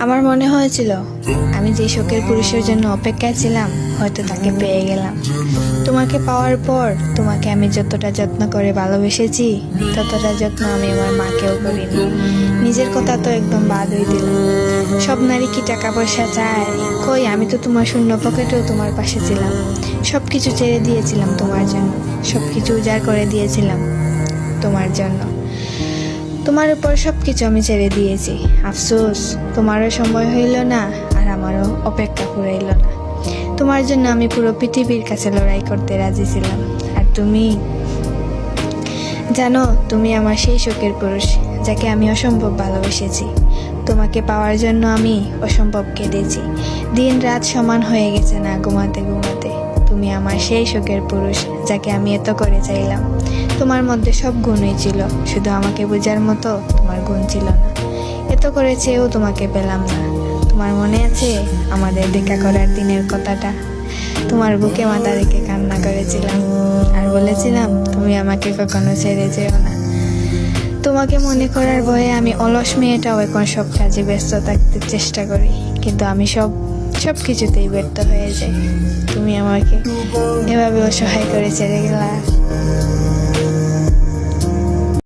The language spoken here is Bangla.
আমার মনে হয়েছিল আমি যে শখের পুরুষের জন্য অপেক্ষায় ছিলাম হয়তো তাকে পেয়ে গেলাম। তোমাকে পাওয়ার পর তোমাকে আমি যতটা যত্ন করে ভালোবেসেছি ততটা যত্ন আমি আমার মাকেও করিনি। নিজের কথা তো একদম বাদই দিলাম। সব নারী কি টাকা পয়সা চায়? কই, আমি তো তোমার শূন্য পকেটেও তোমার পাশে ছিলাম। সবকিছু ছেড়ে দিয়েছিলাম তোমার জন্য, সবকিছু উজাড় করে দিয়েছিলাম তোমার জন্য। তোমার উপর সবকিছু আমি ছেড়ে দিয়েছি। আফসোস, তোমারও সময় হইল না আর আমারও অপেক্ষা ফুরাইল না। তোমার জন্য আমি পুরো পৃথিবীর কাছে লড়াই করতে রাজি ছিলাম। আর তুমি জানো, তুমি আমার সেই শখের পুরুষ যাকে আমি অসম্ভব ভালোবেসেছি। তোমাকে পাওয়ার জন্য আমি অসম্ভব কেঁদেছি। দিন রাত সমান হয়ে গেছে না ঘুমাতে ঘুমাতে। তুমি আমার সেই শখের পুরুষ যাকে আমি এত করে চাইলাম। তোমার মধ্যে সব গুণই ছিল, শুধু আমাকে বোঝার মতো তোমার গুণ ছিল না। এত করে চেয়েও তোমাকে পেলাম না। তোমার মনে আছে আমাদের দেখা করার দিনের কথাটা? তোমার বুকে মাথা রেখে কান্না করেছিলাম আর বলেছিলাম তুমি আমাকে কখনো ছেড়ে যেও না। তোমাকে মনে করার ভয়ে আমি অলস মেয়েটাও এখন সব কাজে ব্যস্ত থাকতে চেষ্টা করি, কিন্তু আমি সব কিছুতেই ব্যর্থ হয়ে যাই। তুমি আমাকে এভাবে অসহায় করে ছেড়ে গেলা।